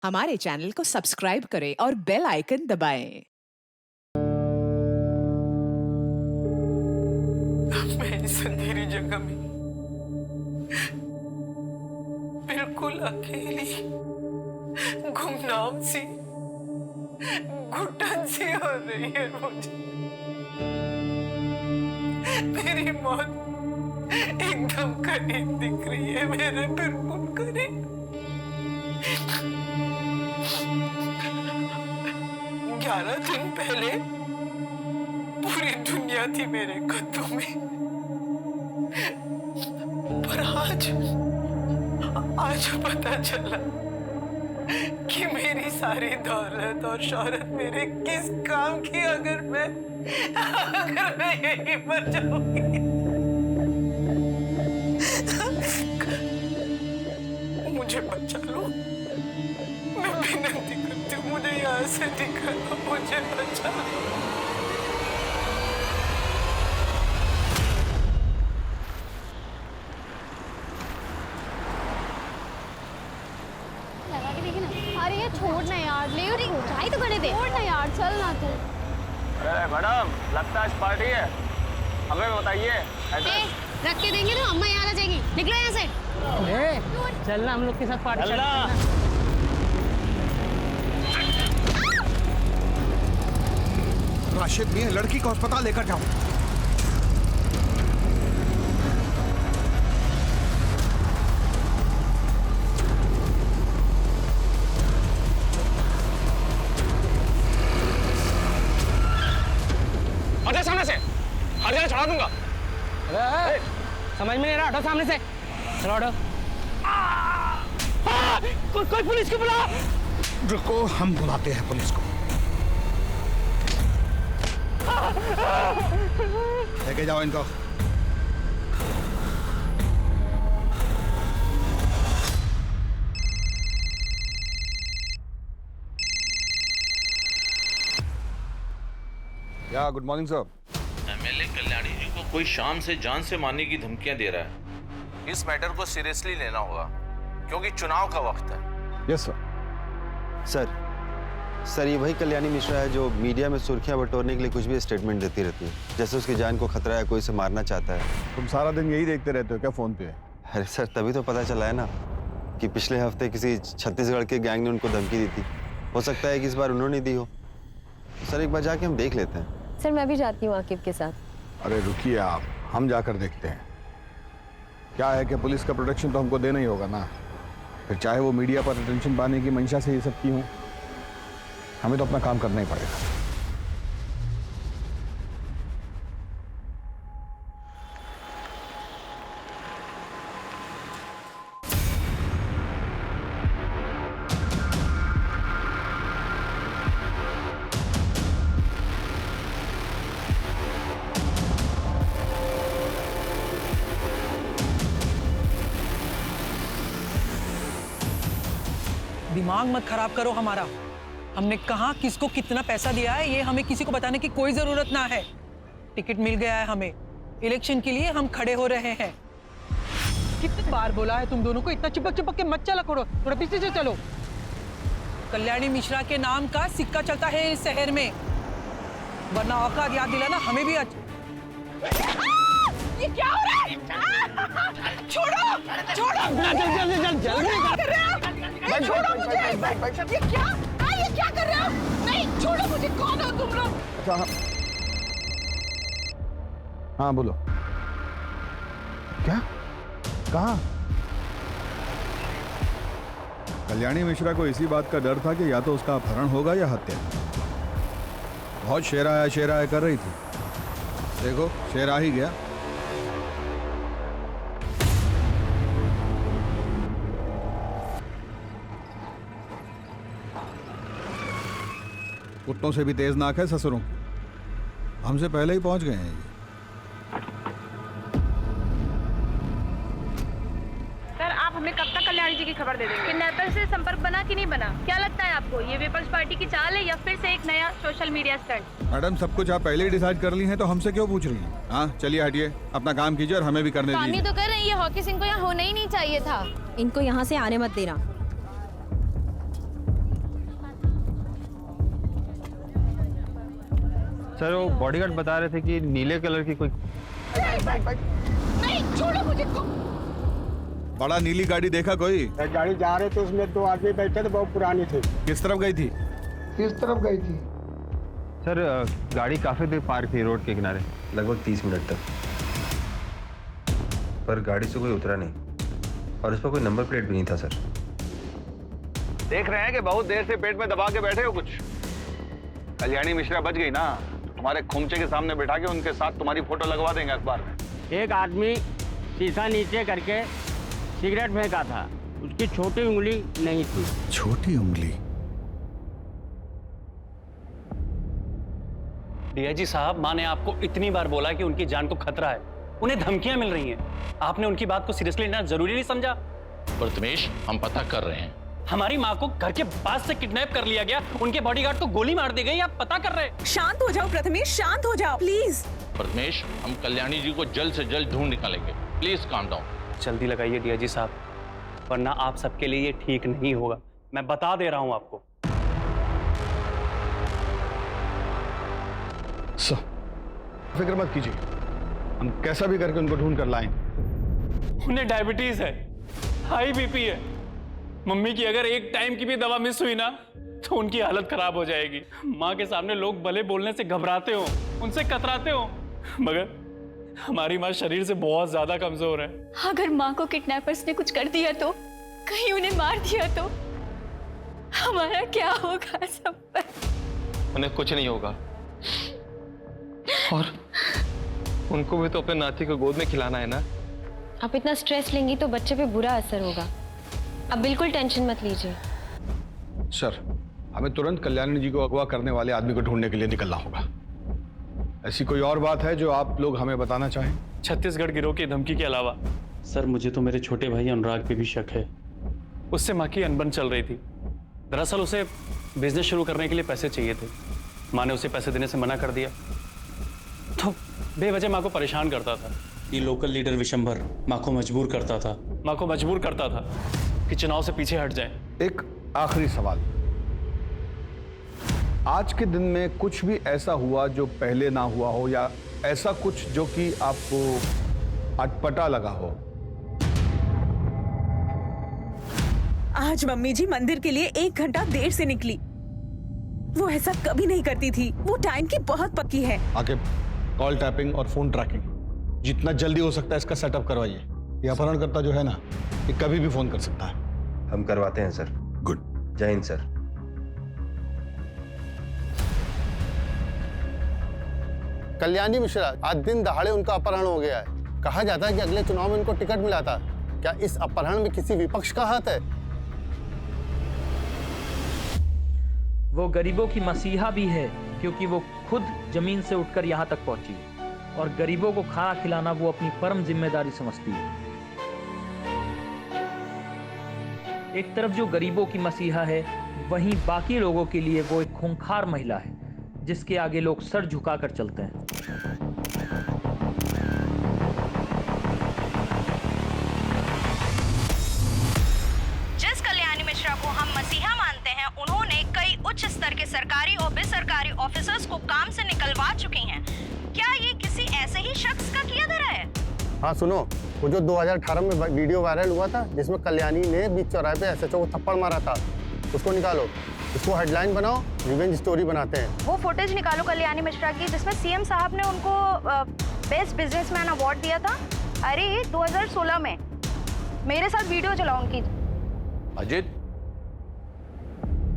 हमारे चैनल को सब्सक्राइब करें और बेल आइकन दबाएं। मैं इस अंधेरी जगह में बिल्कुल अकेली गुमनाम सी घुटन सी हो रही है मुझे। मेरी मौत एकदम करीब दिख रही है, मेरे बिल्कुल करीब। 11 दिन पहले पूरी दुनिया थी मेरे कदमों में, पर आज पता चला कि मेरी सारी दौलत और शोहरत मेरे किस काम की, अगर मैं यहीं मर जाऊंगी। मुझे बचा लो, मैं विनती करती हूँ, मुझे यहाँ से निकालो, मुझे बचा लो। अरे ये छोड़ ना यार, ले ट्राई तो करने दे। छोड़ ना यार, चल ना तू। अरे मैडम, लगता है आज पार्टी है, हमें बताइए एड्रेस। रख के देंगे तो अम्मा यहाँ आ जाएगी। निकलो यहाँ से। चलना हम लोग के साथ पार्टी करना। राशिद मियां, लड़की को अस्पताल लेकर जाओ। हटो सामने से, हर जगह चढ़ा दूंगा। अरे समझ में नहीं रहा, हटो सामने से। चलो हटो। कोई पुलिस को बुला। रुको, हम बुलाते हैं पुलिस को। लेके जाओ इनको। या good morning sir. MLA Kalyani ji को कोई शाम से जान से मारने की धमकियां दे रहा है। इस मैटर को सीरियसली लेना होगा क्योंकि चुनाव का वक्त है। Yes sir. सर ये वही कल्याणी मिश्रा है जो मीडिया में सुर्खियां बटोरने के लिए कुछ भी स्टेटमेंट देती रहती है, जैसे उसकी जान को खतरा है, कोई से मारना चाहता है। तुम सारा दिन यही देखते रहते हो क्या फोन पे? अरे सर, तभी तो पता चला है ना कि पिछले हफ्ते किसी छत्तीसगढ़ के गैंग ने उनको धमकी दी थी। हो सकता है कि इस बार उन्होंने दी हो। सर एक बार जाके हम देख लेते हैं। सर मैं भी जाती हूँ आकिब के साथ। अरे रुकिए आप, हम जाकर देखते हैं। क्या है कि पुलिस का प्रोटेक्शन तो हमको देना ही होगा ना, फिर चाहे वो मीडिया पर अटेंशन पाने की मंशा से ये सब की हो, हमें तो अपना काम करना ही पड़ेगा। दिमाग मत खराब करो हमारा। हमने कहा किसको कितना पैसा दिया है ये हमें किसी को बताने की कोई जरूरत ना है। टिकट मिल गया है हमें, इलेक्शन के लिए हम खड़े हो रहे हैं। कितनी बार बोला है तुम दोनों को इतना चिपक चिपक के मत चला करो, थोड़ा पीछे से चलो। कल्याणी मिश्रा के नाम का सिक्का चलता है इस शहर में, वरना औकात याद दिलाना हमें भी। ये क्या हो रहा है? छोड़ो, छोड़ो। छोड़ो मुझे। ये क्या कर रहे हो? नहीं, छोड़ो मुझे। कौन हो तुम लोग? अच्छा हाँ बोलो। क्या? कहाँ? कल्याणी मिश्रा को इसी बात का डर था कि या तो उसका अपहरण होगा या हत्या। बहुत शेरा कर रही थी, देखो शेर आ ही गया। कुत्तों से भी तेज नाक है ससुरों की, हमसे पहले ही पहुंच गए हैं ये। सर आप हमें कब तक कल्याणी जी की खबर दे देंगे? किडनैपर से संपर्क बना कि नहीं बना? क्या लगता है आपको, ये विपक्ष पार्टी की चाल है या फिर से एक नया सोशल मीडिया स्टंट? मैडम सब कुछ आप पहले ही डिसाइड कर ली हैं तो हमसे क्यों पूछ रही हैं? हाँ चलिए हटिए, अपना काम कीजिए और हमें भी करने काम ही दीजिए। तो कर रही है। हॉकी सिंह को यहाँ होना ही नहीं चाहिए था। इनको यहाँ से आने मत देना। सर वो बॉडीगार्ड बता रहे थे कि नीले कलर की कोई नहीं, छोड़ो मुझे। बड़ा नीली गाड़ी देखा कोई? गाड़ी जा रहे थे, उसमें 2 आदमी बैठे थे, बहुत पुरानी थी। किस तरफ गई थी? किस तरफ गई थी? सर गाड़ी काफी देर पार्क थी रोड के किनारे, लगभग 30 मिनट तक, पर गाड़ी से कोई उतरा नहीं और उस पर कोई नंबर प्लेट भी नहीं था। सर देख रहे हैं कि बहुत देर से पेट में दबा के बैठे हो कुछ। कल्याणी मिश्रा बच गई ना, तुम्हारे खुमचे के सामने बैठा के उनके साथ तुम्हारी फोटो लगवा देंगे अखबार में। एक आदमी शीशा नीचे करके सिगरेट फेंका था, उसकी छोटी उंगली नहीं थी। छोटी उंगली? डीआईजी साहब, माँ ने आपको इतनी बार बोला कि उनकी जान को खतरा है, उन्हें धमकियां मिल रही हैं। आपने उनकी बात को सीरियसली लेना जरूरी नहीं समझा? प्रथमेश, हम पता कर रहे हैं। हमारी माँ को घर के पास से किडनैप कर लिया गया, उनके बॉडीगार्ड को गोली मार दी गई, आप पता कर रहे हैं? शांत हो जाओ प्रथमेश, शांत हो जाओ प्लीज। प्रथमेश, हम कल्याणी जी को जल्द से जल्द ढूंढ निकालेंगे। Please calm down. जल्दी लगाइए डीआईजी साहब, वरना आप सबके लिए ये ठीक नहीं होगा। मैं बता दे रहा हूँ आपको। फिक्र मत कीजिए, हम कैसा भी करके उनको ढूंढ कर लाएंगे। उन्हें डायबिटीज है, हाई बीपी है। मम्मी की अगर एक टाइम की भी दवा मिस हुई ना तो उनकी हालत खराब हो जाएगी। माँ के सामने लोग भले बोलने से घबराते हो, उनसे कतराते हो, मगर हमारी माँ शरीर से बहुत ज्यादा कमजोर है। अगर माँ को किडनैपर्स ने कुछ कर दिया तो, कहीं उन्हें मार दिया तो हमारा क्या होगा सब पर? उन्हें कुछ नहीं होगा और उनको भी तो अपने नाती को गोद में खिलाना है ना। आप इतना स्ट्रेस लेंगी तो बच्चे पे बुरा असर होगा। अब बिल्कुल टेंशन मत लीजिए। सर, हमें तुरंत कल्याणी जी को अगवा करने वाले आदमी को ढूंढने के लिए निकलना होगा। ऐसी कोई और बात है जो आप लोग हमें बताना चाहें? छत्तीसगढ़ गिरोह की धमकी के अलावा सर, मुझे तो मेरे छोटे भाई अनुराग पे भी शक है। उससे माँ की अनबन चल रही थी। दरअसल उसे बिजनेस शुरू करने के लिए पैसे चाहिए थे। माँ ने उसे पैसे देने से मना कर दिया, तो बेवजह माँ को परेशान करता था। ये लोकल लीडर विशंभर माँ को मजबूर करता था कि चुनाव से पीछे हट जाए। एक आखिरी सवाल, आज के दिन में कुछ भी ऐसा हुआ जो पहले ना हुआ हो, या ऐसा कुछ जो कि आपको अटपटा लगा हो? आज मम्मी जी मंदिर के लिए 1 घंटा देर से निकली। वो ऐसा कभी नहीं करती थी, वो टाइम की बहुत पक्की है। आगे कॉल टैपिंग और फोन ट्रैकिंग जितना जल्दी हो सकता है इसका सेटअप करवाइए। ये अपहरणकर्ता जो है ना, ये कभी भी फोन कर सकता है। हम करवाते हैं सर। गुड। जय हिंद सर। कल्याणी मिश्रा, आज दिन दहाड़े उनका अपहरण हो गया है। कहा जाता है कि अगले चुनाव में उनको टिकट मिला था। क्या इस अपहरण में किसी विपक्ष का हाथ है? वो गरीबों की मसीहा भी है, क्योंकि वो खुद जमीन से उठकर यहाँ तक पहुंची और गरीबों को खाना खिलाना वो अपनी परम जिम्मेदारी समझती है। एक तरफ जो गरीबों की मसीहा है, वहीं बाकी लोगों के लिए वो एक खूंखार महिला है, जिसके आगे लोग सर झुकाकर चलते हैं। जिस कल्याणी मिश्रा को हम मसीहा मानते हैं, उन्होंने कई उच्च स्तर के सरकारी और बेसरकारी ऑफिसर्स को काम से निकलवा चुकी हैं। क्या ये किसी ऐसे ही शख्स का किया धरा है? हाँ सुनो, वो जो 2018 में वीडियो वायरल हुआ था जिसमें कल्याणी ने बीच चौराहे पे एसएचओ को थप्पड़ मारा था, उसको निकालो, इसको हेडलाइन बनाओ, रिवेंज स्टोरी बनाते हैं। वो फुटेज निकालो कल्याणी मिश्रा की, जिसमें सीएम साहब ने उनको बेस्ट बिजनेसमैन अवार्ड दिया था। अरे 2016 में मेरे साथ वीडियो चलाओ उनकी। अजित,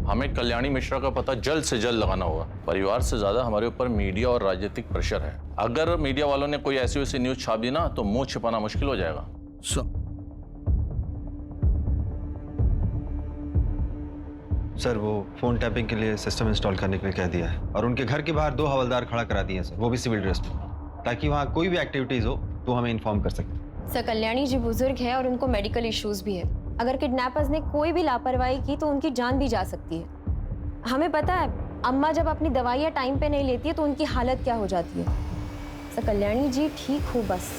हमें कल्याणी मिश्रा का पता जल्द से जल्द लगाना होगा। परिवार से ज्यादा हमारे ऊपर मीडिया और राजनीतिक प्रेशर है। अगर मीडिया वालों ने कोई ऐसी वैसी न्यूज छाप दी ना, तो मुंह छिपाना मुश्किल हो जाएगा। सर, वो फोन टैपिंग के लिए सिस्टम इंस्टॉल करने के लिए कह दिया है और उनके घर के बाहर 2 हवलदार खड़ा करा दिए हैं सर, वो भी सिविल ड्रेस में, ताकि वहाँ कोई भी एक्टिविटीज हो तो हमें इन्फॉर्म कर सकते। सर, कल्याणी जी बुजुर्ग है और उनको मेडिकल इश्यूज भी है। अगर किडनैपर्स ने कोई भी लापरवाही की तो उनकी जान भी जा सकती है। हमें पता है अम्मा जब अपनी दवाइयाँ टाइम पे नहीं लेती है तो उनकी हालत क्या हो जाती है। सर, कल्याणी जी ठीक हो बस।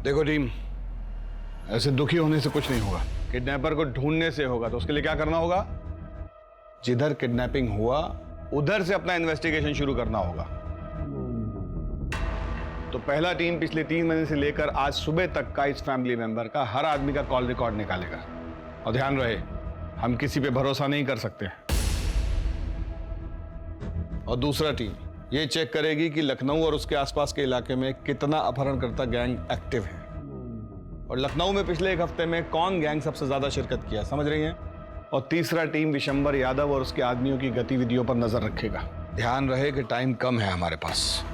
देखो टीम, ऐसे दुखी होने से कुछ नहीं होगा। किडनैपर को ढूंढने से होगा। तो उसके लिए क्या करना होगा? जिधर किडनैपिंग हुआ उधर से अपना इन्वेस्टिगेशन शुरू करना होगा। तो पहला टीम पिछले 3 महीने से लेकर आज सुबह तक का इस फैमिली मेंबर का हर आदमी का कॉल रिकॉर्ड निकालेगा। और ध्यान रहे, हम किसी पे भरोसा नहीं कर सकते। और दूसरा टीम ये चेक करेगी कि लखनऊ और उसके आसपास के इलाके में कितना अपहरणकर्ता गैंग एक्टिव है, और लखनऊ में पिछले 1 हफ्ते में कौन गैंग सबसे ज्यादा शिरकत किया, समझ रही हैं? और तीसरा टीम विशंबर यादव और उसके आदमियों की गतिविधियों पर नजर रखेगा। ध्यान रहे कि टाइम कम है हमारे पास।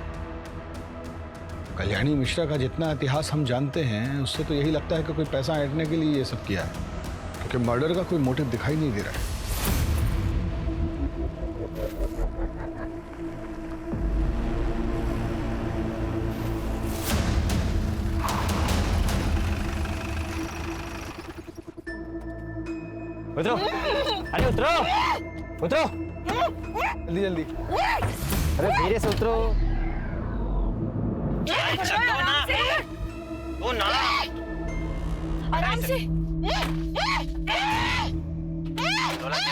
कल्याणी मिश्रा का जितना इतिहास हम जानते हैं उससे तो यही लगता है कि कोई पैसा ऐंठने के लिए ये सब किया है, क्योंकि मर्डर का कोई मोटिव दिखाई नहीं दे रहा है। उतरो, अरे उतरो, उतरो, जल्दी जल्दी। अरे धीरे से उतरो। आराम से।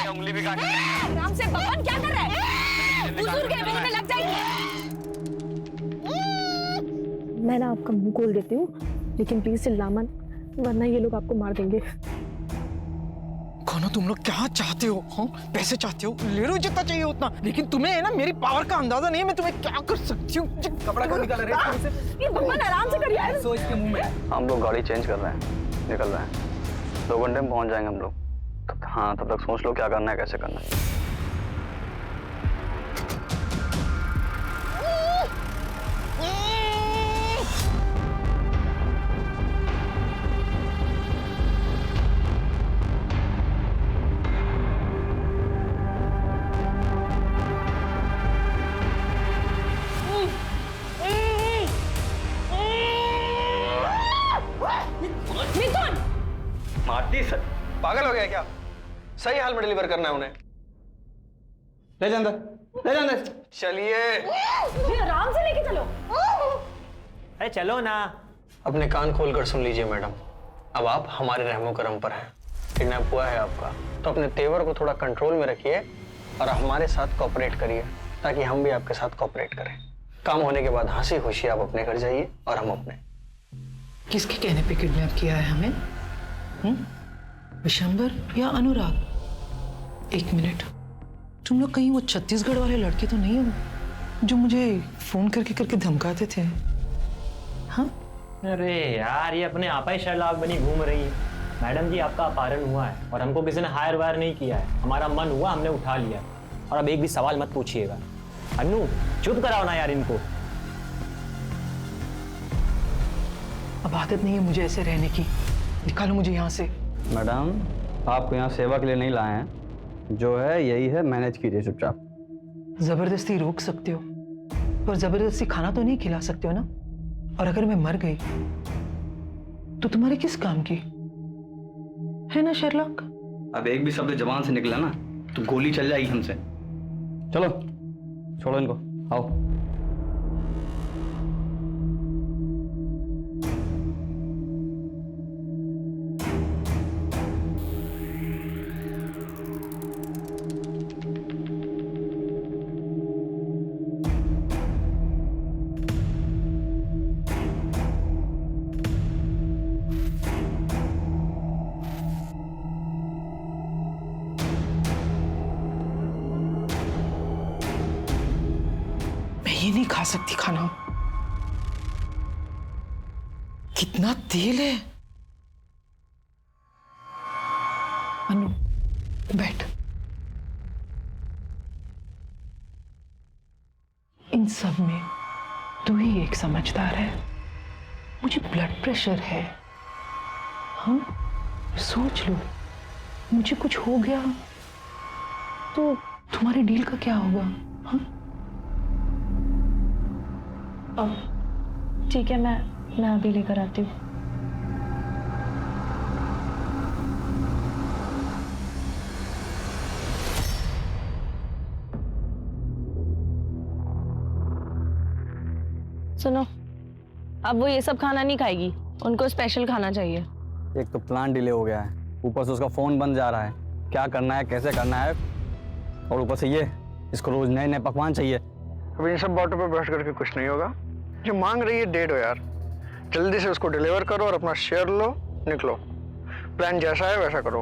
उंगली भी काट। आराम से भगवान, क्या कर रहा है? बुजुर्ग है, मुंह में लग जाएंगे। मैं ना आपका मुंह खोल देती हूँ, लेकिन प्लीज चिल्ला मत, वरना ये लोग आपको मार देंगे। कौनो, तुम लोग क्या चाहते हो? हाँ, पैसे चाहते हो? ले लो जितना चाहिए उतना, लेकिन तुम्हें है ना मेरी पावर का अंदाजा नहीं है, मैं तुम्हें क्या कर सकती हूँ। कपड़ा क्यों निकाल रहे हैं? ये भगवान आराम से करिए यार। सो इसके मुंह में। हम लोग गाड़ी चेंज कर रहे हैं, निकल रहे हैं। 2 घंटे में पहुंच जाएंगे हम लोग। हाँ, तब तक सोच लो क्या करना है, कैसे करना है। मारती सर, पागल हो गया क्या? सही हाल में डिलीवर करना है उन्हें। ले जा अंदर, ले जा अंदर। चलिए आराम से लेके चलो। अरे चलो ना। अपने कान खोलकर सुन लीजिए मैडम, अब आप हमारे रहमो करम पर हैं। किडनैप हुआ है आपका, तो अपने तेवर को थोड़ा कंट्रोल में रखिए और हमारे साथ कोऑपरेट करिए, ताकि हम भी आपके साथ कोऑपरेट करें। काम होने के बाद हंसी खुशी आप अपने घर जाइए और हम अपने। किसके कहने पे किडनैप किया है हमें? विशंबर या अनुराग? 1 मिनट, तुम लोग कहीं वो छत्तीसगढ़ वाले लड़के तो नहीं हो जो मुझे फोन करके धमकाते थे? हाँ? अरे यार, ये अपने आप ही शर्लाक बनी घूम रही है। मैडम जी, आपका अपहरण हुआ है और हमको किसी ने हायर वायर नहीं किया है। हमारा मन हुआ, हमने उठा लिया। और अब एक भी सवाल मत पूछिएगा। अनु, चुप कराओ ना यार इनको। अब आदत नहीं है मुझे ऐसे रहने की, निकालो मुझे यहाँ से। मैडम, आपको यहाँ सेवा के लिए नहीं लाए हैं, जो है यही है, मैनेज कीजिए चुपचाप। जबरदस्ती रोक सकते हो, पर जबरदस्ती खाना तो नहीं खिला सकते हो ना। और अगर मैं मर गई तो तुम्हारे किस काम की है ना शेरलॉक? अब एक भी शब्द जबान से निकला ना तो गोली चल जाएगी हमसे। चलो छोड़ो इनको, आओ। ये नहीं खा सकती खाना, कितना तेल है। अनु, बैठ। इन सब में तू ही एक समझदार है। मुझे ब्लड प्रेशर है। हाँ, सोच लो, मुझे कुछ हो गया तो तुम्हारे डील का क्या होगा? हाँ, ठीक है, मैं अभी लेकर आती हूँ। सुनो, अब वो ये सब खाना नहीं खाएगी, उनको स्पेशल खाना चाहिए। एक तो प्लान डिले हो गया है, ऊपर से उसका फोन बंद जा रहा है। क्या करना है, कैसे करना है, और ऊपर से ये इसको रोज नए नए पकवान चाहिए। अब इन सब बातों पर बहस करके कुछ नहीं होगा। जो मांग रही है दे दो यार, जल्दी से उसको डिलीवर करो और अपना शेयर लो, निकलो। प्लान जैसा है वैसा करो।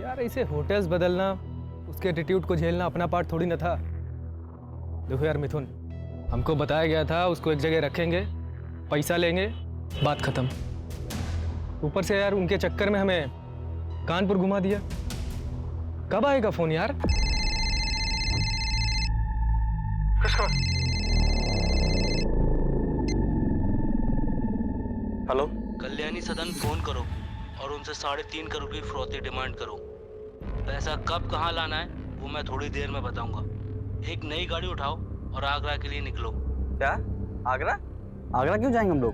यार ऐसे होटल्स बदलना, उसके एटीट्यूड को झेलना अपना पार्ट थोड़ी ना था। देखो यार मिथुन, हमको बताया गया था उसको एक जगह रखेंगे, पैसा लेंगे, बात खत्म। ऊपर से यार उनके चक्कर में हमें कानपुर घुमा दिया। कब आएगा फोन यार? हेलो, कल्याणी सदन फोन करो और उनसे 3.5 करोड़ की फिरौती डिमांड करो। पैसा कब कहाँ लाना है वो मैं थोड़ी देर में बताऊंगा। एक नई गाड़ी उठाओ और आगरा के लिए निकलो। क्या? आगरा? आगरा क्यों जाएंगे हम लोग?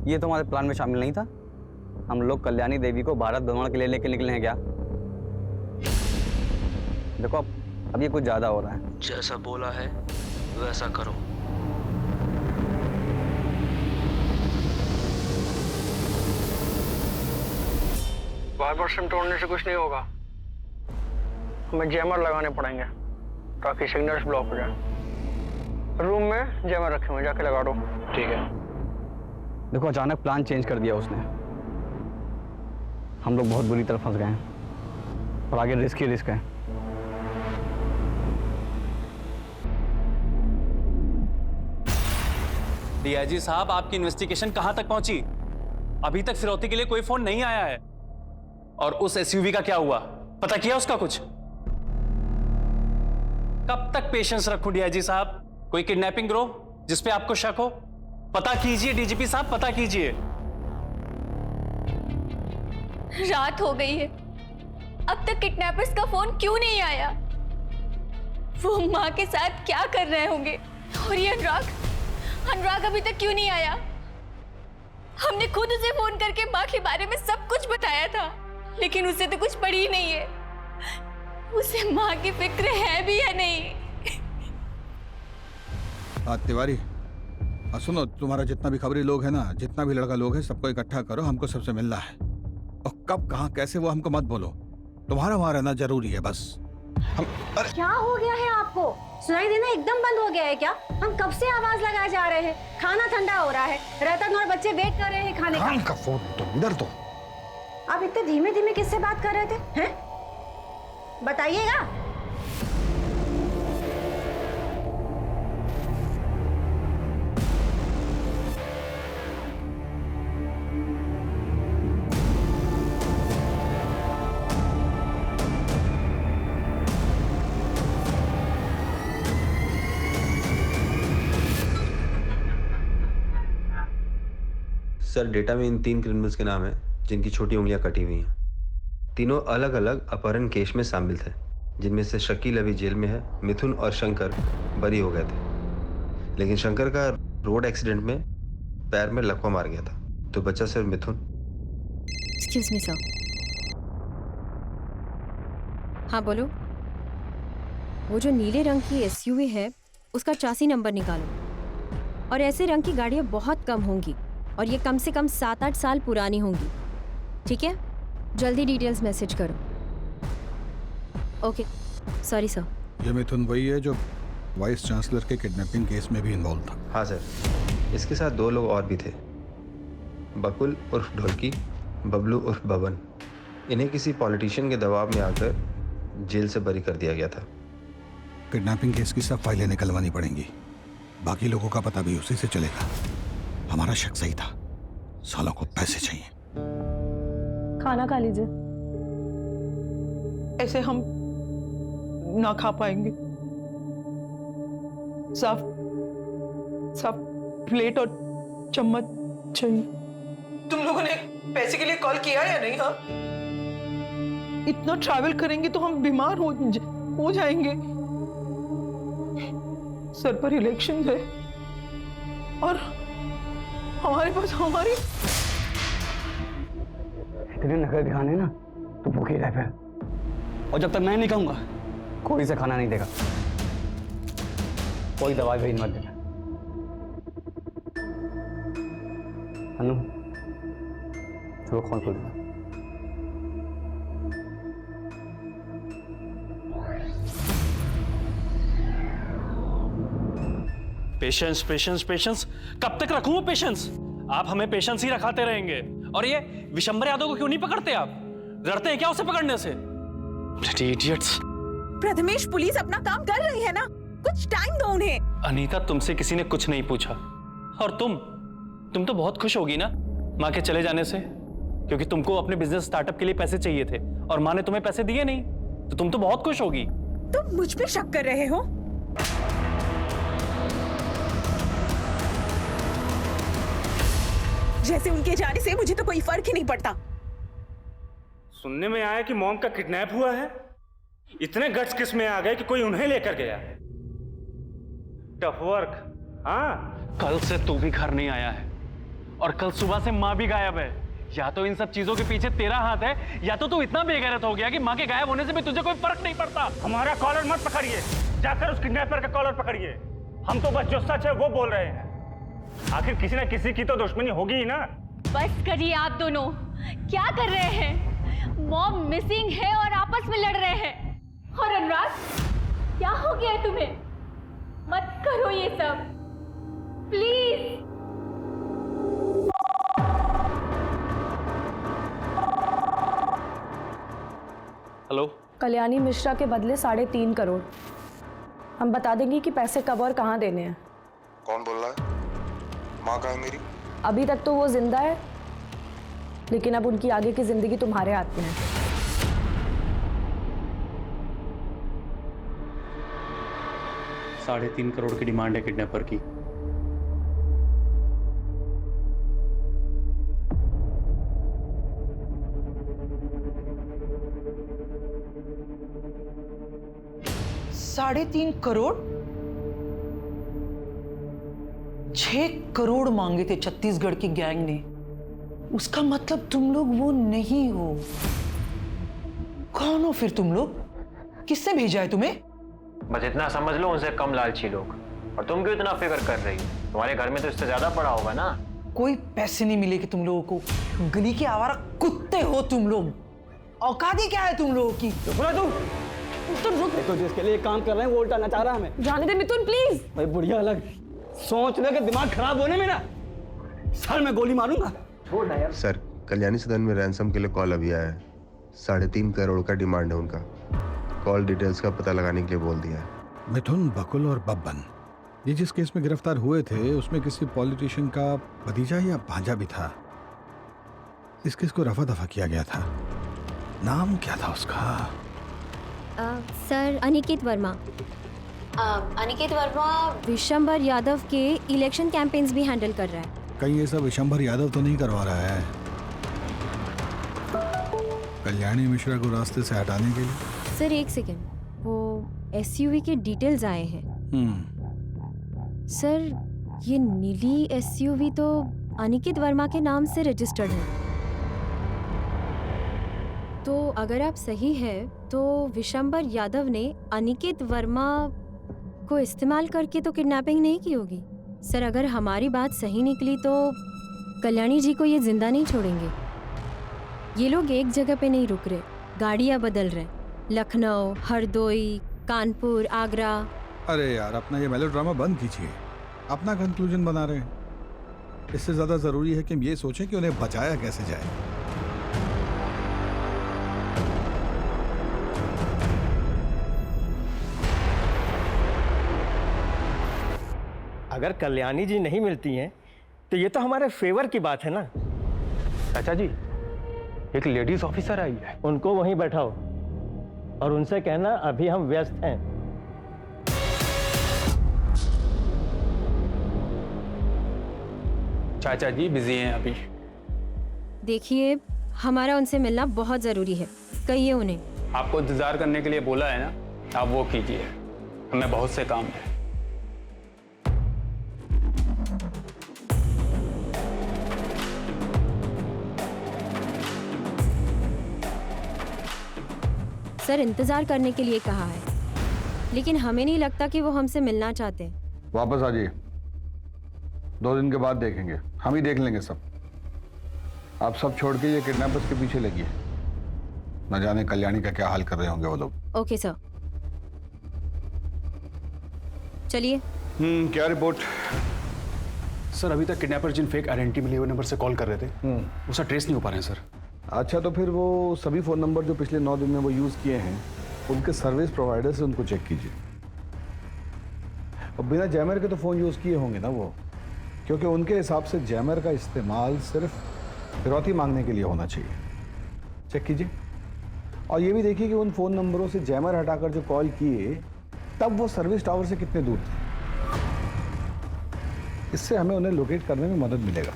ये तो हमारे प्लान में शामिल नहीं था। हम लोग कल्याणी देवी को भारत भ्रमण के लिए लेके निकले हैं क्या? देखो अब ये कुछ ज्यादा हो रहा है। जैसा बोला है वैसा करो। बार-बार सिम तोड़ने से कुछ नहीं होगा। हमें जैमर लगाने पड़ेंगे ताकि सिग्नल्स ब्लॉक हो जाए। रूम में जैमर रखे हुए, जाके लगा दो। ठीक है। देखो अचानक प्लान चेंज कर दिया उसने। हम लोग बहुत बुरी तरह फंस गए हैं और आगे रिस्क ही रिस्क है। डीआईजी साहब, आपकी इन्वेस्टिगेशन कहां तक पहुंची? अभी तक फिरौती के लिए कोई फोन नहीं आया है। और उस एसयूवी का क्या हुआ? पता किया उसका कुछ? कब तक पेशेंस रखूं डीआईजी साहब? कोई किडनैपिंग गिरोह जिसपे आपको शक हो? पता कीजिए डीजीपी साहब, पता कीजिए। रात हो गई है, अब तक किडनैपर्स का फोन क्यों नहीं आया? वो माँ के साथ क्या कर रहे होंगे? और ये अनुराग अभी तक क्यों नहीं आया? हमने खुद उसे फोन करके माँ के बारे में सब कुछ बताया था, लेकिन उसे तो कुछ पड़ी ही नहीं है। उसे माँ की फिक्र है भी या नहीं? तिवारी, सुनो, तुम्हारा जितना भी खबरी लोग है ना, जितना भी लड़का लोग है, सबको इकट्ठा करो, हमको सबसे मिलना है। और कब कहाँ कैसे वो हमको मत बोलो, तुम्हारा वहां रहना जरूरी है बस। क्या हो गया है आपको? सुनाई देना एकदम बंद हो गया है क्या? हम कब से आवाज लगाए जा रहे हैं। खाना ठंडा हो रहा है, रतन और बच्चे वेट कर रहे हैं खाने का। फोन तो इधर तो। आप इतने धीमे धीमे किससे बात कर रहे थे? हैं? बताइएगा। सर, डेटा में इन 3 क्रिमिनल्स के नाम हैं जिनकी छोटी उंगलियां कटी हुई हैं। तीनों अलग अलग अपहरण केस में शामिल थे, जिनमें से शकील अभी जेल में है। मिथुन और शंकर बरी हो गए थे, लेकिन शंकर का रोड एक्सीडेंट में पैर में लकवा मार गया था, तो बचा सिर्फ मिथुन। Excuse me sir. हाँ बोलो। वो जो नीले रंग की एसयूवी है उसका चासी नंबर निकालो। और ऐसे रंग की गाड़ियाँ बहुत कम होंगी और ये कम से कम 7-8 साल पुरानी होंगी। ठीक है, जल्दी डिटेल्स मैसेज करो। Okay, sorry sir. ये मिथुन वही है जो वाइस चांसलर के किडनैपिंग केस में भी इन्वॉल्व था? हाँ सर, इसके साथ 2 लोग और भी थे, बकुल उर्फ ढोलकी, बबलू उर्फ बबन। इन्हें किसी पॉलिटिशियन के दबाव में आकर जेल से बरी कर दिया गया था। किडनैपिंग केस की सब फाइलें निकलवानी पड़ेंगी, बाकी लोगों का पता भी उसी से चलेगा। हमारा शक सही था, सालों को पैसे चाहिए। खाना खा लीजिए। ऐसे हम ना खा पाएंगे। साफ साफ प्लेट और चम्मच चाहिए। तुम लोगों ने पैसे के लिए कॉल किया या नहीं? हाँ, इतना ट्रैवल करेंगे तो हम बीमार हो जाएंगे। सर पर इलेक्शन है और हमारे पास हमारी इतने नखरे दिखाने ना तो भूखे रह फिर। और जब तक मैं नहीं कहूंगा कोई से खाना नहीं देगा, कोई दवाई भी मत देना। अनु, चलो खोल खोल। पेशेंस पेशेंस पेशेंस, कब तक रखूं मैं पेशेंस? आप हमें पेशेंस ही रखाते रहेंगे। और ये विशंबर यादव को क्यों नहीं पकड़ते आप? डरते हैं क्या उसे पकड़ने से? Bloody idiots। प्रथमेश, पुलिस अपना काम कर रही है ना, कुछ टाइम दो उन्हें। अनीता, तुमसे किसी ने कुछ नहीं पूछा। और तुम तो बहुत खुश होगी ना माँ के चले जाने से, क्योंकि तुमको अपने बिजनेस स्टार्टअप के लिए पैसे चाहिए थे और माँ ने तुम्हें पैसे दिए नहीं, तो तुम तो बहुत खुश होगी। तुम मुझ पे शक कर रहे हो? जैसे उनके जाने से मुझे तो कोई फर्क ही नहीं पड़ता। सुनने में आया कि मॉम का किडनैप हुआ है। इतने गट्स किस में आ गए कि कोई उन्हें लेकर गया। Tough work. हाँ, कल से तू भी घर नहीं आया है और कल सुबह से माँ भी गायब है। या तो इन सब चीजों के पीछे तेरा हाथ है, या तो तू इतना बेगैरत हो गया कि माँ के गायब होने से भी तुझे कोई फर्क नहीं पड़ता। हमारा कॉलर मत पकड़िए, जाकर उस किडनैपर का कॉलर पकड़िए। हम तो बस जो सच है वो बोल रहे हैं। आखिर किसी ना किसी की तो दुश्मनी होगी ही ना। बस करिए आप दोनों, क्या कर रहे हैं? मॉम मिसिंग है और आपस में लड़ रहे हैं। और अनुराग, क्या हो गया है तुम्हें? मत करो ये सब, प्लीज। हेलो, कल्याणी मिश्रा के बदले 3.5 करोड़। हम बता देंगे कि पैसे कब और कहाँ देने हैं। कौन बोल रहा है? माँ कहाँ है मेरी? अभी तक तो वो जिंदा है, लेकिन अब उनकी आगे की जिंदगी तुम्हारे हाथ में है। $3.5 करोड़ की डिमांड है किडनैपर की। $3.5 करोड़? 6 करोड़ मांगे थे छत्तीसगढ़ की गैंग ने। उसका मतलब तुम लोग वो नहीं हो। कौन हो फिर तुम लोग? किसने भेजा है तुम्हें? बस इतना समझ लो, उनसे कम लालची लोग। और तुम क्यों इतना फिक्र कर रही हो? तुम्हारे घर में तो इससे ज्यादा पड़ा होगा ना। कोई पैसे नहीं मिलेगे तुम लोगों को। गली के आवारा कुत्ते हो तुम लोग। औकात ही क्या है तुम लोगों की? तो रुक, तो जिसके लिए काम कर रहे हैं वो उल्टा नचा रहा है हमें। जाने दे मिथुन, प्लीज। भाई बुढ़िया अलग सोच ले कि दिमाग खराब होने में ना सर में गोली मारूंगा। छोड़ ना यार। सर, कल्याणी सदन में रैंसम के लिए कॉल अभी आया है। 3.5 करोड़ का डिमांड है उनका। कॉल डिटेल्स का पता लगाने के लिए बोल दिया है। मिथुन, बकुल और बब्बन, ये जिस केस में गिरफ्तार हुए थे उसमें किसी पॉलिटिशियन का भतीजा या भांजा भी था। इस केस को रफा दफा किया गया था। नाम क्या था उसका? सर, अनिकेत वर्मा। अनिकेत वर्मा विशंबर यादव के इलेक्शन कैंपेन्स भी हैंडल कर रहा है। कहीं ये सब विशंबर यादव तो नहीं करवा रहा है कल्याणी मिश्रा को रास्ते से हटाने के लिए? सर एक सेकेंड, वो एसयूवी के डिटेल्स आए हैं। सर, ये नीली एसयूवी तो अनिकेत वर्मा के नाम से रजिस्टर्ड है। तो अगर आप सही है तो विशंबर यादव ने अनिकेत वर्मा को इस्तेमाल करके तो किडनैपिंग नहीं की होगी। सर, अगर हमारी बात सही निकली तो कल्याणी जी को ये जिंदा नहीं छोड़ेंगे। ये लोग एक जगह पे नहीं रुक रहे, गाड़ियाँ बदल रहे। लखनऊ, हरदोई, कानपुर, आगरा। अरे यार, अपना ये मेलोड्रामा बंद कीजिए। अपना कंक्लूजन बना रहे हैं। इससे ज्यादा जरूरी है कि हम ये सोचें कि उन्हें बचाया कैसे जाए। अगर कल्याणी जी नहीं मिलती हैं तो ये तो हमारे फेवर की बात है ना। चाचा जी, एक लेडीज ऑफिसर आई है। उनको वहीं बैठाओ और उनसे कहना अभी हम व्यस्त हैं। चाचा जी बिजी हैं अभी। देखिए, हमारा उनसे मिलना बहुत जरूरी है, कहिए उन्हें। आपको इंतजार करने के लिए बोला है ना, आप वो कीजिए। हमें बहुत से काम है। सर, इंतजार करने के लिए कहा है, लेकिन हमें नहीं लगता कि वो हमसे मिलना चाहते हैं। वापस आ जाइए, 2 दिन के बाद देखेंगे। हम ही देख लेंगे सब। आप सब छोड़ के ये किडनैपर्स के पीछे लगिए। न जाने कल्याणी का क्या हाल कर रहे होंगे वो लोग। ओके सर, चलिए। क्या रिपोर्ट? सर अभी तक किडनैपर जिन फेक आइडेंटिटी मिले हुए नंबर से कॉल कर रहे थे वो सर ट्रेस नहीं हो पा रहे हैं सर। अच्छा, तो फिर वो सभी फ़ोन नंबर जो पिछले 9 दिन में वो यूज़ किए हैं उनके सर्विस प्रोवाइडर से उनको चेक कीजिए। और बिना जैमर के तो फ़ोन यूज़ किए होंगे ना वो, क्योंकि उनके हिसाब से जैमर का इस्तेमाल सिर्फ फिरौती मांगने के लिए होना चाहिए। चेक कीजिए। और ये भी देखिए कि उन फ़ोन नंबरों से जैमर हटाकर जो कॉल किए तब वो सर्विस टावर से कितने दूर थे। इससे हमें उन्हें लोकेट करने में मदद मिलेगा।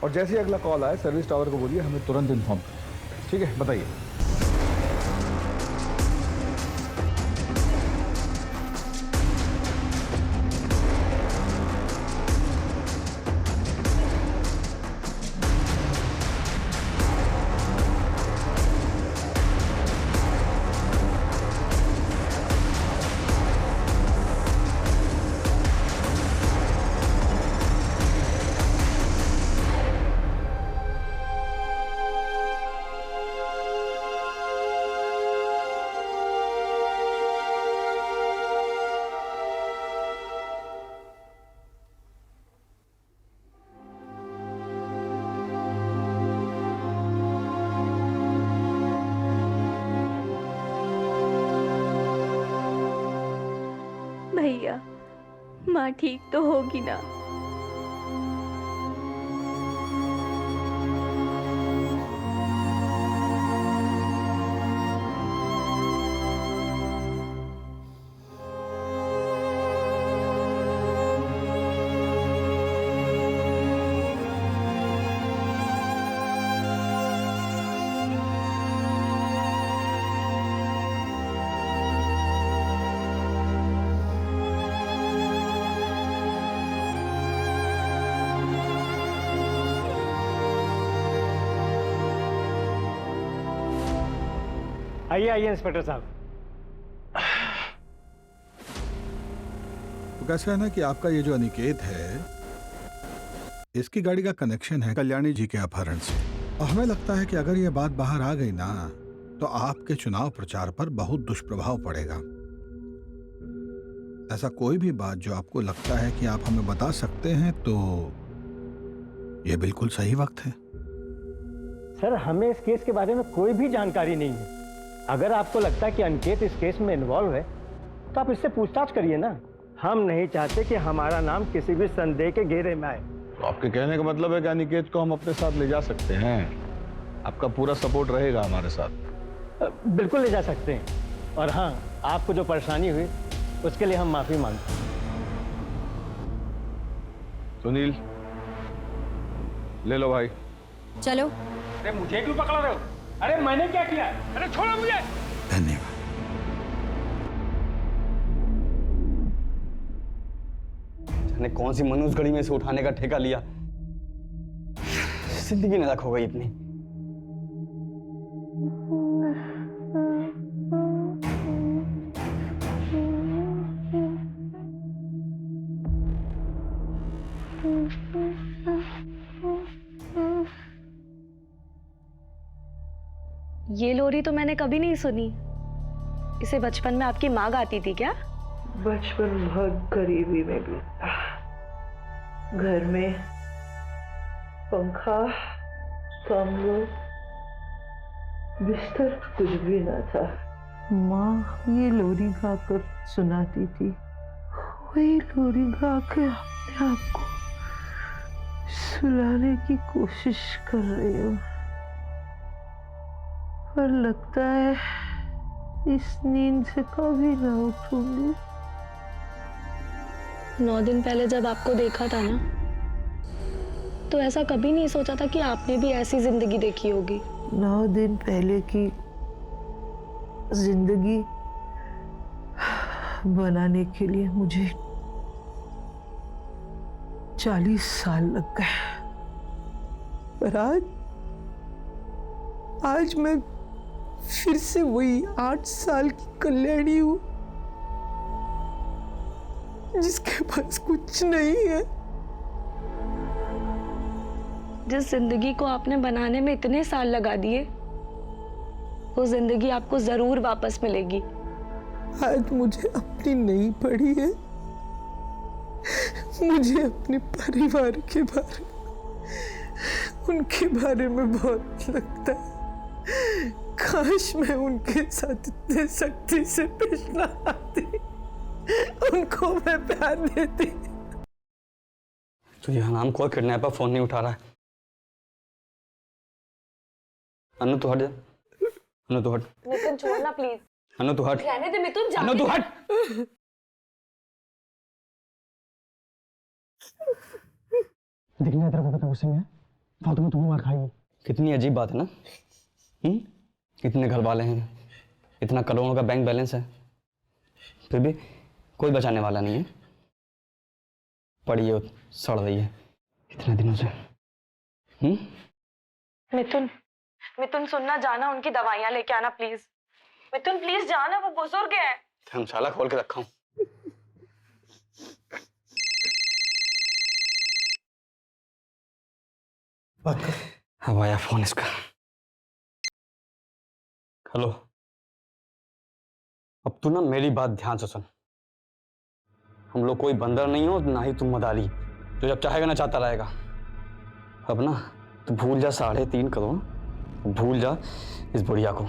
और जैसे ही अगला कॉल आए सर्विस टावर को बोलिए हमें तुरंत इन्फॉर्म करें। ठीक है, बताइए। भैया, माँ ठीक तो होगी ना? आइए आइए इंस्पेक्टर साहब। तो कैसा है ना कि आपका ये जो अनिकेत है इसकी गाड़ी का कनेक्शन है कल्याणी जी के अपहरण से। और हमें लगता है कि अगर ये बात बाहर आ गई ना तो आपके चुनाव प्रचार पर बहुत दुष्प्रभाव पड़ेगा। ऐसा कोई भी बात जो आपको लगता है कि आप हमें बता सकते हैं तो ये बिल्कुल सही वक्त है। सर हमें इस केस के बारे में कोई भी जानकारी नहीं है। अगर आपको लगता है कि अनिकेत इस केस में इन्वॉल्व है तो आप इससे पूछताछ करिए ना। हम नहीं चाहते कि हमारा नाम किसी भी संदेह के घेरे में आए। तो आपके कहने का मतलब है कि अनिकेत को हम अपने साथ ले जा सकते हैं? आपका पूरा सपोर्ट रहेगा हमारे साथ? बिल्कुल ले जा सकते हैं। और हाँ, आपको जो परेशानी हुई उसके लिए हम माफी मांगते हैं। सुनील, ले लो भाई। चलो। अरे मुझे क्यों पकड़ा रहे हो? अरे मैंने क्या किया? अरे छोड़ो मुझे। धन्यवाद। ने कौन सी मनुष्य घड़ी में से उठाने का ठेका लिया, जिंदगी नरक हो गई इतनी। ये लोरी तो मैंने कभी नहीं सुनी। इसे बचपन में आपकी माँ गाती थी क्या? बचपन बहुत गरीबी में बीता। घर में पंखा, कमरा, बिस्तर कुछ भी न था। माँ ये लोरी गाकर सुनाती थी। वही लोरी गा के अपने आप को सुलाने की कोशिश कर रही हूँ, पर लगता है इस नींद से कभी ना उठूंगी। 9 दिन पहले जब आपको देखा था ना, तो ऐसा कभी नहीं सोचा था कि आपने भी ऐसी जिंदगी देखी होगी। 9 दिन पहले की जिंदगी बनाने के लिए मुझे 40 साल लग गए, पर आज मैं फिर से वही 8 साल की कल्याणी हूँ जिसके पास कुछ नहीं है। जिस जिंदगी को आपने बनाने में इतने साल लगा दिए, वो जिंदगी आपको जरूर वापस मिलेगी। आज मुझे अपनी नहीं पड़ी है, मुझे अपने परिवार के बारे उनके बारे में बहुत लगता है। काश मैं उनके साथ इतने सख्ती से पेश न आती, उनको मैं प्यार देती। तो ये हराम खोर किडनैपर फोन नहीं उठा रहा है। अनु तू हट जा। अनु तू हट। मिथुन छोड़ना प्लीज। अनु तू हट। रहने दे मिथुन, जाने अनु तू दे। हट। दिखने तेरे को पता गुस्से में है, फालतू में तुम्हें मार खाएगी। कितनी अजीब बात है ना। इतने घर वाले हैं, इतना करोड़ों का बैंक बैलेंस है, फिर भी कोई बचाने वाला नहीं है। पड़ी है, सड़ रही है इतने दिनों से। मिथुन, मिथुन सुनना, जाना उनकी दवाइयाँ लेके आना प्लीज। मिथुन प्लीज जाना, वो बुजुर्ग है। धर्मशाला खोल के रखा हूँ। अब आया फोन इसका। हेलो, अब तू ना मेरी बात ध्यान से सुन। हम लोग कोई बंदर नहीं हो, ना ही तुम मदारी जो जब चाहेगा ना चाहता रहेगा। अब ना तू भूल जा 3.5 करोड़, भूल जा इस बुढ़िया को।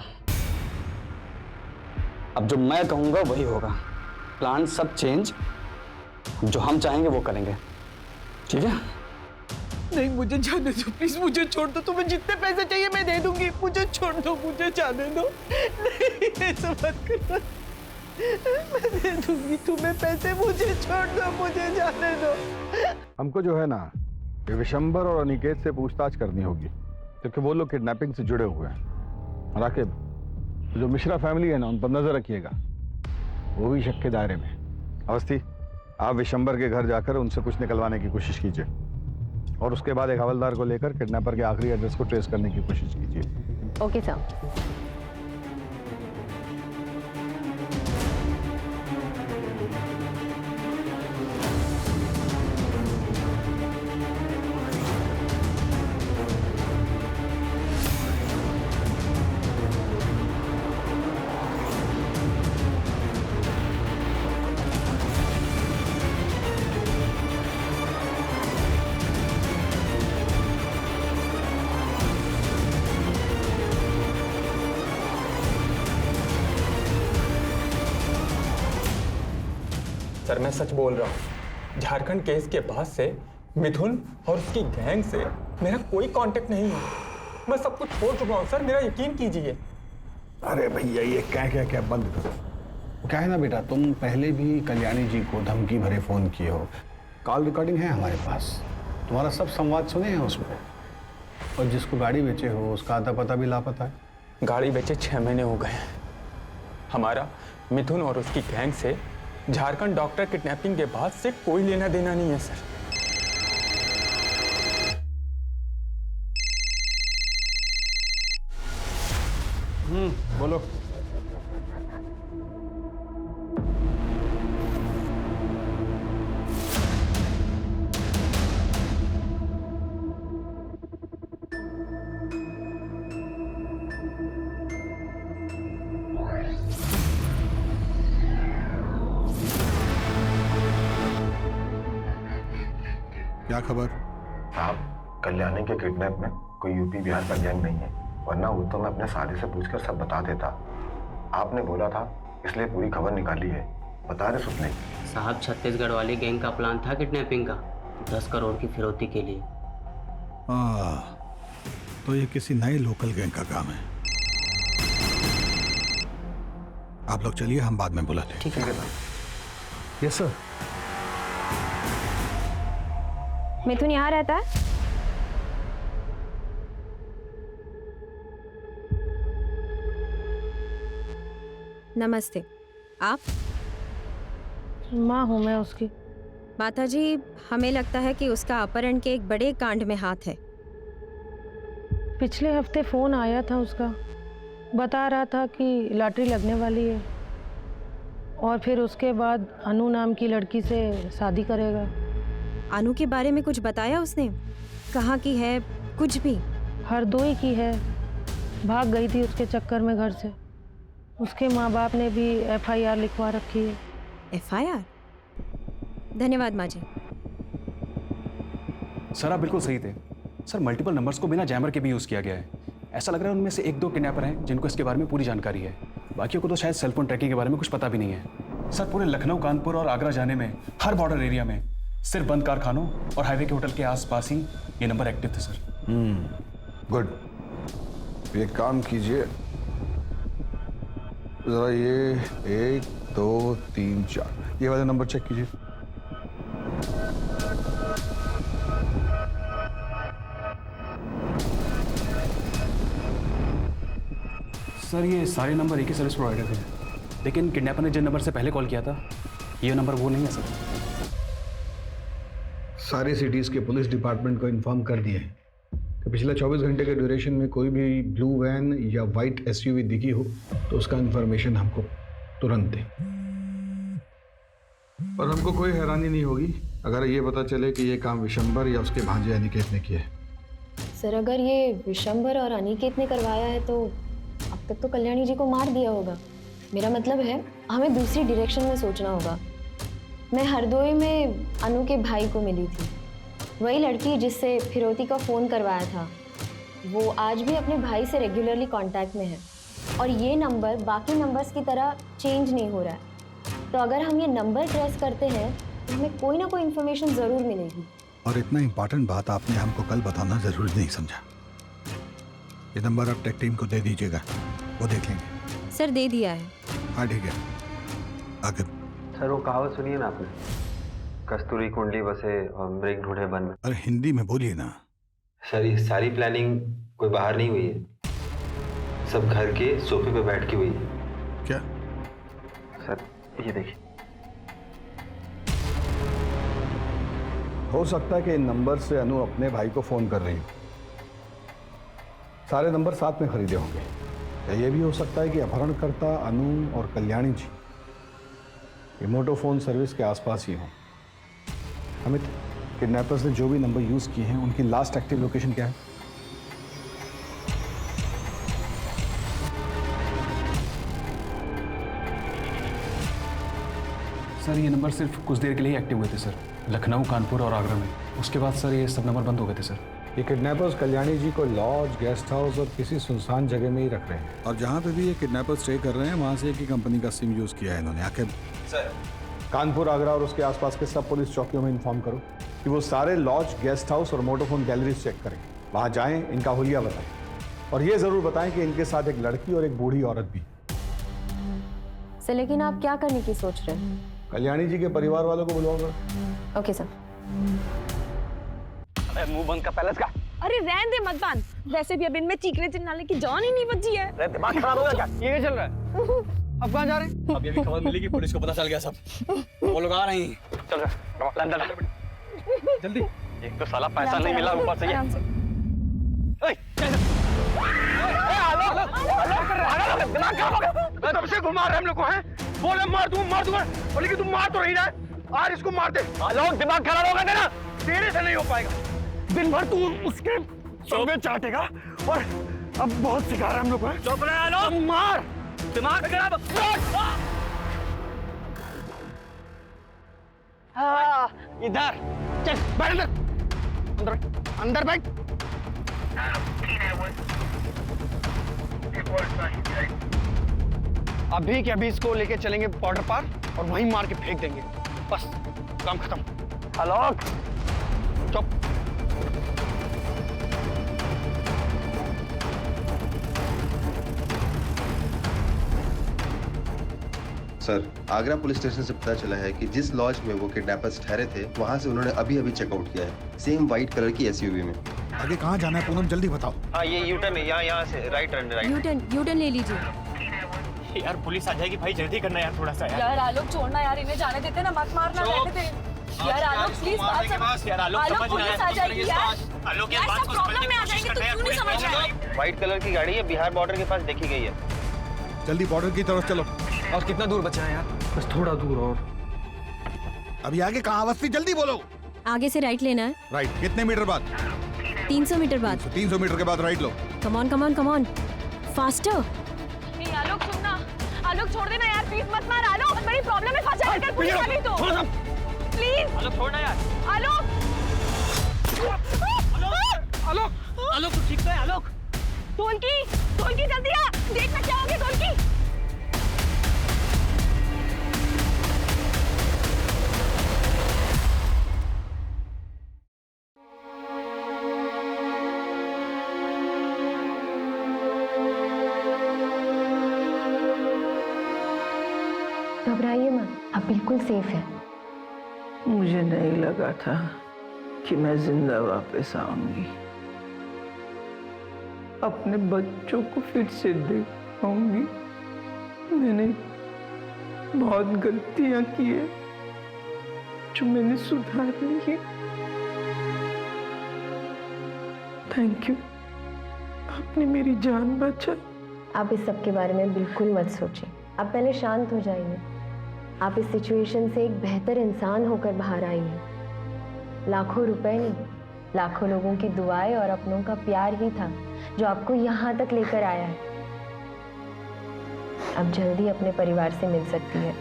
अब जो मैं कहूंगा वही होगा। प्लान सब चेंज, जो हम चाहेंगे वो करेंगे, ठीक है? नहीं, मुझे जाने दो प्लीज, मुझे छोड़ दो। तुम्हें जितने पैसे चाहिए मैं दे दूंगी, मुझे छोड़ दो, मुझे जाने दो। नहीं, ऐसा मत करना, मैं दे दूंगी तुम्हें पैसे, मुझे छोड़ दो, मुझे जाने दो। हमको जो है ना, ये विशंबर और अनिकेत से पूछताछ करनी होगी, क्योंकि वो लोग किडनैपिंग से जुड़े हुए हैं। राकिब, जो मिश्रा फैमिली है ना, उन पर नजर रखिएगा, वो भी शक के दायरे में। अवस्थी, आप विशंबर के घर जाकर उनसे कुछ निकलवाने की कोशिश कीजिए, और उसके बाद एक हवलदार को लेकर किडनैपर के आखिरी एड्रेस को ट्रेस करने की कोशिश कीजिए। Okay sir. सर मैं सच बोल रहा हूँ, झारखंड केस के बाद से मिथुन और उसकी गैंग से मेरा कोई कांटेक्ट नहीं है। मैं सब कुछ छोड़ चुका हूँ सर, मेरा यकीन कीजिए। अरे भैया, ये क्या बंद करो। क्या है ना बेटा, तुम पहले भी कल्याणी जी को धमकी भरे फोन किए हो। कॉल रिकॉर्डिंग है हमारे पास, तुम्हारा सब संवाद सुने हैं उसमें। और जिसको गाड़ी बेचे हो उसका आता पता भी लापता है। गाड़ी बेचे 6 महीने हो गए हैं। हमारा मिथुन और उसकी गैंग से झारखंड डॉक्टर किडनैपिंग के बाद से कोई लेना देना नहीं है सर। बोलो। क्या खबर? साहब, कल्याणी के किडनैप में कोई यूपी बिहार का गैंग नहीं है, वरना वो तो मैं अपने साले से पूछकर सब बता देता। आपने बोला था, इसलिए पूरी खबर निकाली है। बता रहे सुपने साहब, छत्तीसगढ़ वाली गैंग का प्लान था किडनैपिंग का, 10 करोड़ की फिरौती के लिए। तो ये किसी नए लोकल गैंग का काम है। आप लोग चलिए, हम बाद में बुलाते हैं। ठीक है। Yes sir. मिथुन यहाँ रहता है? नमस्ते, आप? माँ हूँ मैं उसकी। माता जी, हमें लगता है कि उसका अपहरण के एक बड़े कांड में हाथ है। पिछले हफ्ते फ़ोन आया था उसका, बता रहा था कि लॉटरी लगने वाली है और फिर उसके बाद अनु नाम की लड़की से शादी करेगा। अनु के बारे में कुछ बताया उसने? कहाँ की है? कुछ भी? हरदोई की है, भाग गई थी उसके चक्कर में घर से। उसके माँ बाप ने भी FIR लिखवा रखी है। FIR? धन्यवाद माँ जी। सर आप बिल्कुल सही थे सर, मल्टीपल नंबर्स को बिना जैमर के भी यूज़ किया गया है। ऐसा लग रहा है उनमें से 1-2 किडनैपर हैं जिनको इसके बारे में पूरी जानकारी है, बाकियों को तो शायद सेलफोन ट्रैकिंग के बारे में कुछ पता भी नहीं है। सर पूरे लखनऊ, कानपुर और आगरा जाने में हर बॉर्डर एरिया में सिर्फ बंद कारखानों और हाईवे के होटल के आसपास ही ये नंबर एक्टिव थे सर। गुड। ये काम कीजिए जरा, ये 1 2 3 4 ये वाले नंबर चेक कीजिए। सर ये सारे नंबर एक ही सर्विस प्रोवाइडर थे, लेकिन किडनैपर ने जिन नंबर से पहले कॉल किया था ये नंबर वो नहीं है सर। सारे सिटीज़ के पुलिस डिपार्टमेंट को इन्फॉर्म कर दिए हैं कि पिछले 24 घंटे के ड्यूरेशन में कोई भी ब्लू वैन या वाइट SUV दिखी हो तो उसका इन्फॉर्मेशन हमको तुरंत दें। और हमको कोई हैरानी नहीं होगी अगर ये पता चले कि ये काम विशंबर या उसके भांजे अनिकेत ने किया है। सर अगर ये विशंबर और अनिकेत ने करवाया है तो अब तक तो कल्याणी जी को मार दिया होगा। मेरा मतलब है हमें दूसरी डायरेक्शन में सोचना होगा। मैं हरदोई में अनु के भाई को मिली थी, वही लड़की जिससे फिरौती का फ़ोन करवाया था, वो आज भी अपने भाई से रेगुलरली कांटेक्ट में है और ये नंबर बाकी नंबर्स की तरह चेंज नहीं हो रहा है। तो अगर हम ये नंबर ट्रेस करते हैं तो हमें कोई ना कोई इन्फॉर्मेशन ज़रूर मिलेगी। और इतना इम्पोर्टेंट बात आपने हमको कल बताना ज़रूरी नहीं समझा। ये नंबर आप टेक टीम को दे दीजिएगा, वो देख लेंगे। सर दे दिया है। हाँ ठीक है, आगे। सर वो कहावत सुनिए ना आपने, कस्तूरी कुंडली बसे और मृग ढूंढे वन में। अरे हिंदी में बोलिए ना। सर ये सारी प्लानिंग कोई बाहर नहीं हुई है, सब घर के सोफे पे बैठ के हुई है। क्या? सर ये देखिए। हो सकता है कि इन नंबर से अनु अपने भाई को फोन कर रही हो। सारे नंबर साथ में खरीदे होंगे। या ये भी हो सकता है कि अपहरणकर्ता अनु और कल्याणी जी रिमोटो फोन सर्विस के आसपास ही हों। अमित, किडनैपर्स ने जो भी नंबर यूज किए हैं उनकी लास्ट एक्टिव लोकेशन क्या है? सर ये नंबर सिर्फ कुछ देर के लिए ही एक्टिव हुए थे सर, लखनऊ, कानपुर और आगरा में। उसके बाद सर ये सब नंबर बंद हो गए थे सर। ये किडनैपर्स कल्याणी जी को लॉज, गेस्ट हाउस और किसी सुनसान जगह में ही रख रहे हैं। और जहाँ पे भी ये किडनैपर्स स्टे कर रहे हैं वहाँ से एक ही कंपनी का सिम यूज किया है इन्होंने। आखिर सर कानपुर, आगरा और उसके आसपास के सब पुलिस चौकियों में इन्फॉर्म करो कि वो सारे लॉज, गेस्ट हाउस और मोटोफोन गैलरीज चेक करें। वहाँ जाएं, इनका हुलिया बताएं और ये जरूर बताएं कि इनके साथ एक लड़की और एक बूढ़ी औरत भी। सर लेकिन आप क्या करने की सोच रहे हैं? कल्याणी जी के परिवार वालों को बुलवाओ। Okay sir. अरे मुंह बंद का पैलेस का। अरे रहने दे, मत बांध। वैसे भी अब इनमें चीखने चिल्लाने की जान ही नहीं बची है। अरे दिमाग खराब हो गया क्या? ये क्या चल रहा है? अब कहाँ जा रहे हैं? अब ये भी खबर मिली कि पुलिस को पता चल गया सब, वो लोग आ रहे हैं। चल रहा अंदर जल्दी। एक तो साला पैसा नहीं मिला, ऊपर से दिमाग खराब हो गया। तब से घुमा रहे हम लोग को हैं, बोले मार दूंगा, लेकिन तुम मार तो नहीं रहा है। आज इसको मार दे। लोग दिमाग खराब हो गया ना, तेरे से नहीं हो पाएगा। दिन भर तू उसके चौबे चाटेगा और अब बहुत सिखा रहा है हम लोग को। चुप रहे लोग, मार। दिमाग खराब। हाँ इधर चल, बैठ अंदर, अंदर बैठ। अभी के अभी इसको लेके चलेंगे बॉर्डर पार और वहीं मार के फेंक देंगे, बस काम खत्म। हेलो चुप। सर आगरा पुलिस स्टेशन से पता चला है कि जिस लॉज में वो किडनैपर्स ठहरे थे वहां से उन्होंने अभी अभी चेकआउट किया है, सेम व्हाइट कलर की SUV में। आगे कहाँ जाना है पूनम, जल्दी बताओ। हाँ ये यूटर्न है, यहाँ से राइट टर्न, राइट। यूटर्न ले लीजिए। यार पुलिस आ जाएगी भाई, जल्दी करना यार थोड़ा सा। यार आलोक छोड़ना यार, इन्हें जाने देते ना, मत मारना, रहने दे। यार आलोक प्लीज बात समझ। यार आलोक पुलिस आ जाएगी यार। आलोक यार सब प्रॉब्लम में आ जाएंगे, तो क्यों नहीं समझ रहे? व्हाइट कलर की गाड़ी है, बिहार बॉर्डर के पास देखी गई है। जल्दी बॉर्डर की तरफ चलो। और कितना दूर बचा है यार? बस थोड़ा दूर और। अभी आगे कहाँ अवस्थी, जल्दी बोलो। आगे से राइट लेना है। राइट कितने मीटर बाद? 300 मीटर बाद। 300 मीटर के बाद right low. Come on faster. नहीं आलोक सुनना, आलोक छोड़ देना यार, प्लीज मत मार आलोक, बड़ी प्रॉब्लम में फंस जाएगा पुलिस वाली तो। प्लीज आलोक छोड़ना यार। आलोक आलोक आलोक तू ठीक तो है आलोक? ढोलकी जल्दी आ, देखना क्या हो गया ढोलकी। घबराइए मत, आप बिल्कुल सेफ है। मुझे नहीं लगा था कि मैं जिंदा वापस आऊंगी, अपने बच्चों को फिर से देख पाऊंगी। मैंने बहुत गलतियां की है जो मैंने सुधार ली है। थैंक यू, आपने मेरी जान बचाई। आप इस सब के बारे में बिल्कुल मत सोचिए, आप पहले शांत हो जाइए। आप इस सिचुएशन से एक बेहतर इंसान होकर बाहर आई हैं। लाखों रुपए नहीं, लाखों लोगों की दुआएं और अपनों का प्यार ही था जो आपको यहाँ तक लेकर आया है। अब जल्दी अपने परिवार से मिल सकती है,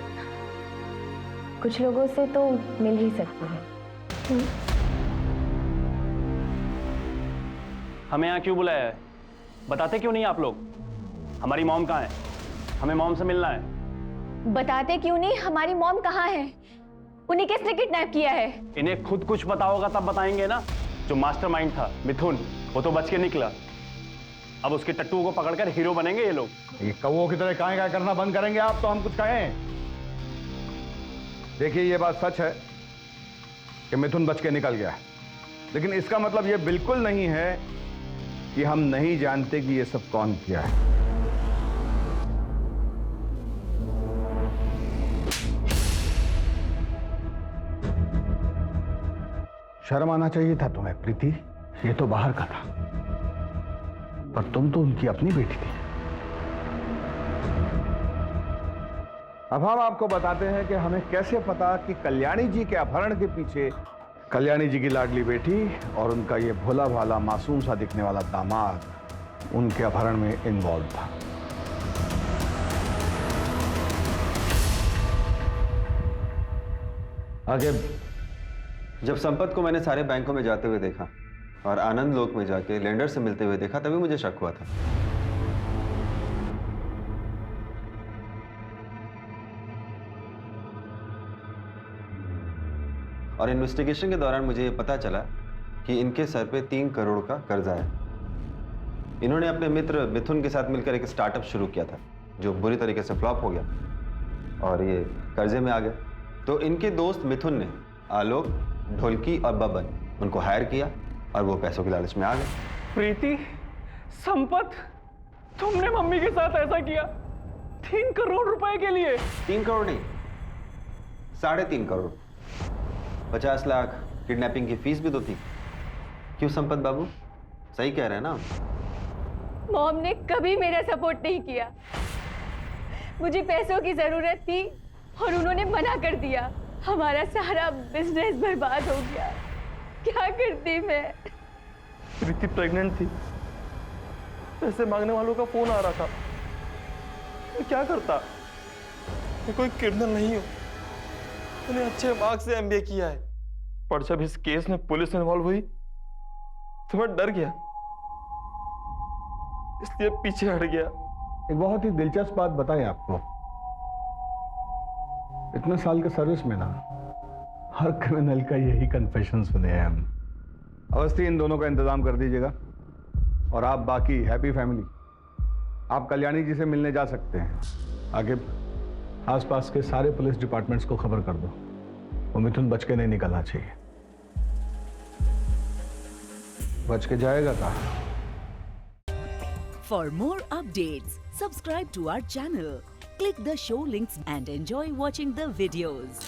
कुछ लोगों से तो मिल ही सकती है। हमें यहाँ क्यों बुलाया है? बताते क्यों नहीं आप लोग? हमारी मॉम कहाँ है? हमें मॉम से मिलना है। बताते क्यों नहीं? हमारी मॉम कहाँ है? उन्हें किसने किडनैप किया है? इन्हें खुद कुछ पता होगा तब बताएंगे ना। जो मास्टरमाइंड था मिथुन, वो तो बच के निकला। अब उसके टट्टू को पकड़कर हीरो बनेंगे ये लोग। ये कौवों की तरह काहे करना बंद करेंगे आप तो हम कुछ कहें। देखिए ये बात सच है कि मिथुन बच के निकल गया है, लेकिन इसका मतलब ये बिल्कुल नहीं है कि हम नहीं जानते कि ये सब कौन किया है। शर्म आना चाहिए था तुम्हें प्रीति, ये तो बाहर का था, पर तुम तो उनकी अपनी बेटी थी। अब हम आपको बताते हैं कि हमें कैसे पता कि कल्याणी जी के अपहरण के पीछे कल्याणी जी की लाडली बेटी और उनका ये भोला भाला मासूम सा दिखने वाला दामाद उनके अपहरण में इन्वॉल्व था। आगे जब संपत को मैंने सारे बैंकों में जाते हुए देखा और आनंद लोक में जाके लेंडर से मिलते हुए देखा, तभी मुझे शक हुआ था। और इन्वेस्टिगेशन के दौरान मुझे ये पता चला कि इनके सर पे 3 करोड़ का कर्जा है। इन्होंने अपने मित्र मिथुन के साथ मिलकर एक स्टार्टअप शुरू किया था जो बुरी तरीके से फ्लॉप हो गया और ये कर्जे में आ गए। तो इनके दोस्त मिथुन ने आलोक, ढोलकी और बबन उनको हायर किया और वो पैसों की लालच में आ गए। प्रीति, संपत, तुमने मम्मी के साथ ऐसा किया 3 करोड़ रुपए के लिए? 3 करोड़ नहीं, 3.5 करोड़। 50 लाख किडनैपिंग की फीस भी तो थी। क्यों संपत बाबू, सही कह रहे हैं ना? मॉम ने कभी मेरा सपोर्ट नहीं किया। मुझे पैसों की जरूरत थी और उन्होंने मना कर दिया। हमारा सारा बिजनेस बर्बाद हो गया। क्या करती मैं? प्रीति प्रेग्नेंट थी, पैसे मांगने वालों का फोन आ रहा था। मैं क्या करता? मैं कोई क्रिमिनल नहीं हूं। मैंने अच्छे मार्क्स से एमबीए किया है, पर जब इस केस में पुलिस इन्वॉल्व हुई तो मैं डर गया, इसलिए पीछे हट गया। एक बहुत ही दिलचस्प बात बताएं आपको। इतने साल के सर्विस में ना हर क्रिमिनल का यही कन्फेशन सुने हैं हम। अवस्थी, इन दोनों का इंतजाम कर दीजिएगा और आप बाकी हैप्पी फैमिली आप कल्याणी जी से मिलने जा सकते हैं। आगे आसपास के सारे पुलिस डिपार्टमेंट्स को खबर कर दो, वो मिथुन बच के नहीं निकलना चाहिए। बच के जाएगा कहाँ? For more updates, subscribe to our channel, click the show links and enjoy watching the videos.